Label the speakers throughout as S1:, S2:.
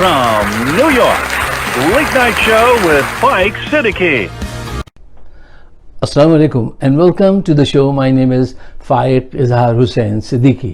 S1: from New York, Late Night Show with Mike Siddiqui.
S2: Assalamu alaikum and welcome to the show. My name is Faiq Izhar Hussain Siddiqui.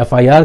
S2: FIR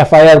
S2: FIR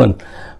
S2: 1,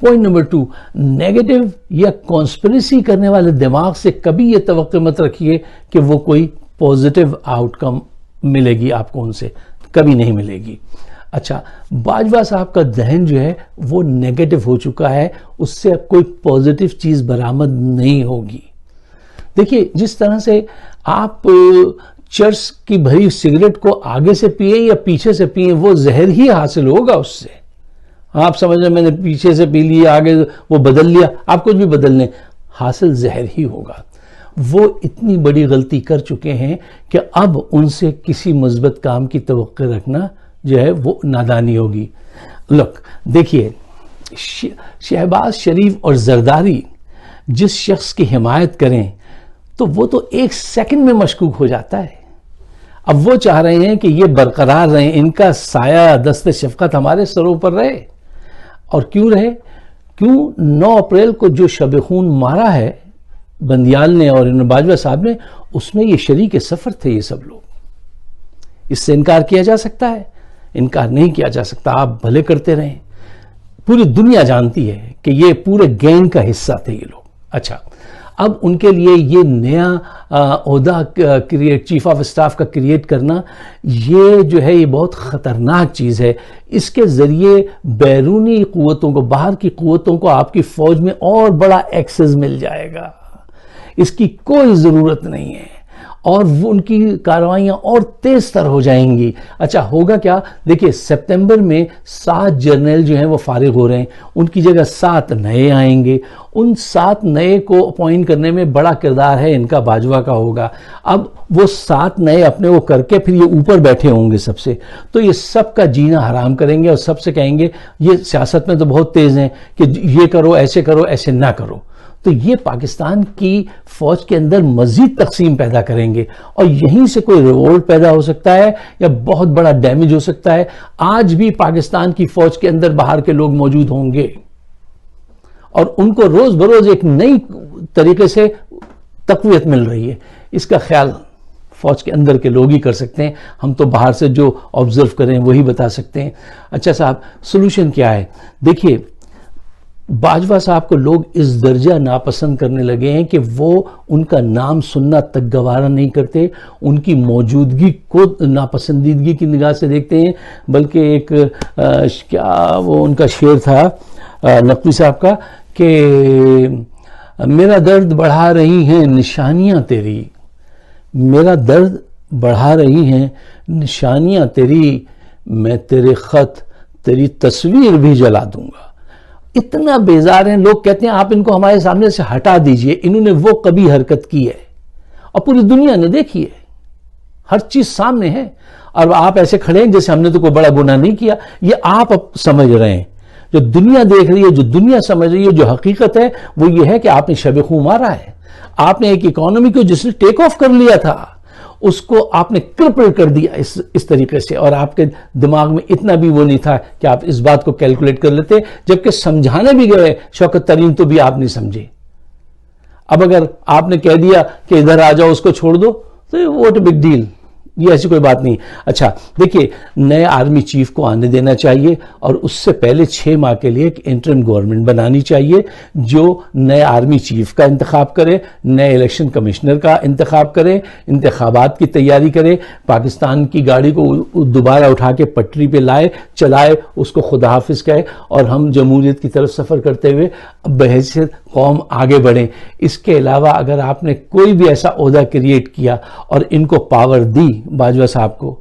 S2: point number 2، negative یا conspiracy کرنے والے دماغ سے کبھی یہ توقع مت رکھیے کہ وہ کوئی پوزیٹیو آؤٹ کم ملے گی آپ کو، ان سے کبھی نہیں ملے گی۔ اچھا، باجوہ صاحب کا ذہن جو ہے وہ نیگیٹو ہو چکا ہے، اس سے اب کوئی پوزیٹیو چیز برآمد نہیں ہوگی۔ دیکھیے، جس طرح سے آپ چرس کی بھری سگریٹ کو آگے سے پئیں یا پیچھے سے پئیں، وہ زہر ہی حاصل ہوگا اس سے۔ آپ سمجھ رہے میں نے پیچھے سے پی لی، آگے وہ بدل لیا، آپ کچھ بھی بدل لیں، حاصل زہر ہی ہوگا۔ وہ اتنی بڑی غلطی کر چکے ہیں کہ اب ان سے کسی مثبت کام کی توقع رکھنا جو ہے وہ نادانی ہوگی۔ لوک، دیکھیے، شہباز شریف اور زرداری جس شخص کی حمایت کریں تو وہ تو ایک سیکنڈ میں مشکوک ہو جاتا ہے۔ اب وہ چاہ رہے ہیں کہ یہ برقرار رہیں، ان کا سایہ دست شفقت ہمارے سروں پر رہے۔ اور کیوں رہے؟ کیوں 9 اپریل کو جو شب خون مارا ہے بندیال نے اور باجوہ صاحب نے، اس میں یہ شریک سفر تھے یہ سب لوگ۔ اس سے انکار کیا جا سکتا ہے؟ انکار نہیں کیا جا سکتا، آپ بھلے کرتے رہیں۔ پوری دنیا جانتی ہے کہ یہ پورے گینگ کا حصہ تھے یہ لوگ۔ اچھا، اب ان کے لیے یہ نیا عہدہ چیف آف اسٹاف کا کریٹ کرنا، یہ جو ہے یہ بہت خطرناک چیز ہے۔ اس کے ذریعے بیرونی قوتوں کو، باہر کی قوتوں کو آپ کی فوج میں اور بڑا ایکسس مل جائے گا۔ اس کی کوئی ضرورت نہیں ہے، اور وہ ان کی کارروائیاں اور تیز تر ہو جائیں گی۔ اچھا، ہوگا کیا؟ دیکھیے، سپتمبر میں 7 جرنیل جو ہیں وہ فارغ ہو رہے ہیں، ان کی جگہ 7 نئے آئیں گے۔ ان 7 نئے کو اپوائنٹ کرنے میں بڑا کردار ہے ان کا، باجوہ کا ہوگا۔ اب وہ 7 نئے اپنے وہ کر کے پھر یہ اوپر بیٹھے ہوں گے سب سے، تو یہ سب کا جینا حرام کریں گے اور سب سے کہیں گے یہ سیاست میں تو بہت تیز ہیں کہ یہ کرو، ایسے نہ کرو۔ تو یہ پاکستان کی فوج کے اندر مزید تقسیم پیدا کریں گے، اور یہیں سے کوئی ریوولٹ پیدا ہو سکتا ہے یا بہت بڑا ڈیمیج ہو سکتا ہے۔ آج بھی پاکستان کی فوج کے اندر باہر کے لوگ موجود ہوں گے، اور ان کو روز بروز ایک نئی طریقے سے تقویت مل رہی ہے۔ اس کا خیال فوج کے اندر کے لوگ ہی کر سکتے ہیں، ہم تو باہر سے جو آبزرو کریں وہی بتا سکتے ہیں۔ اچھا صاحب، سلوشن کیا ہے؟ دیکھیے، باجوہ صاحب کو لوگ اس درجہ ناپسند کرنے لگے ہیں کہ وہ ان کا نام سننا تک گوارا نہیں کرتے، ان کی موجودگی کو ناپسندیدگی کی نگاہ سے دیکھتے ہیں۔ بلکہ ایک کیا وہ ان کا شعر تھا نقوی صاحب کا کہ میرا درد بڑھا رہی ہیں نشانیاں تیری، میرا درد بڑھا رہی ہیں نشانیاں تیری، میں تیرے خط تیری تصویر بھی جلا دوں گا۔ اتنا بیزار ہیں لوگ، کہتے ہیں آپ ان کو ہمارے سامنے سے ہٹا دیجئے، انہوں نے وہ کبھی حرکت کی ہے اور پوری دنیا نے دیکھی ہے، ہر چیز سامنے ہے، اور آپ ایسے کھڑے ہیں جیسے ہم نے تو کوئی بڑا گناہ نہیں کیا۔ یہ آپ سمجھ رہے ہیں، جو دنیا دیکھ رہی ہے، جو دنیا سمجھ رہی ہے، جو حقیقت ہے وہ یہ ہے کہ آپ نے شب خوں مارا ہے۔ آپ نے ایک اکانومی کو جس نے ٹیک آف کر لیا تھا، اس کو آپ نے کرپل کر دیا اس طریقے سے، اور آپ کے دماغ میں اتنا بھی وہ نہیں تھا کہ آپ اس بات کو کیلکولیٹ کر لیتے، جبکہ سمجھانے بھی گئے شوکت ترین تو بھی آپ نہیں سمجھے۔ اب اگر آپ نے کہہ دیا کہ ادھر آ جاؤ، اس کو چھوڑ دو، تو واٹ اے بگ ڈیل، یہ ایسی کوئی بات نہیں۔ اچھا دیکھیے، نئے آرمی چیف کو آنے دینا چاہیے، اور اس سے پہلے 6 ماہ کے لیے ایک انٹرم گورنمنٹ بنانی چاہیے جو نئے آرمی چیف کا انتخاب کرے، نئے الیکشن کمشنر کا انتخاب کرے، انتخابات کی تیاری کرے، پاکستان کی گاڑی کو دوبارہ اٹھا کے پٹری پہ لائے، چلائے، اس کو خدا حافظ کہے، اور ہم جمہوریت کی طرف سفر کرتے ہوئے بحیثیت قوم آگے بڑھیں۔ اس کے علاوہ اگر آپ نے کوئی بھی ایسا عہدہ کریٹ کیا اور ان کو پاور دی باجوہ صاحب کو،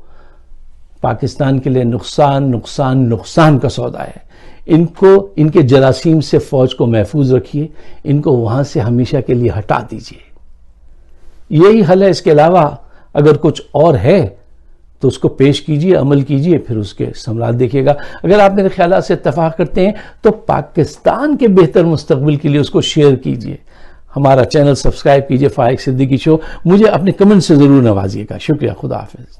S2: پاکستان کے لیے نقصان نقصان نقصان کا سودا ہے۔ ان کو، ان کے جراثیم سے فوج کو محفوظ رکھیے، ان کو وہاں سے ہمیشہ کے لیے ہٹا دیجیے، یہی حل ہے۔ اس کے علاوہ اگر کچھ اور ہے تو اس کو پیش کیجیے، عمل کیجیے، پھر اس کے ثمرات دیکھیے گا۔ اگر آپ میرے خیالات سے اتفاق کرتے ہیں تو پاکستان کے بہتر مستقبل کے لیے اس کو شیئر کیجیے، ہمارا چینل سبسکرائب کیجیے، فائق صدیقی شو۔ مجھے اپنے کمنٹ سے ضرور نوازیے گا۔ شکریہ، خدا حافظ۔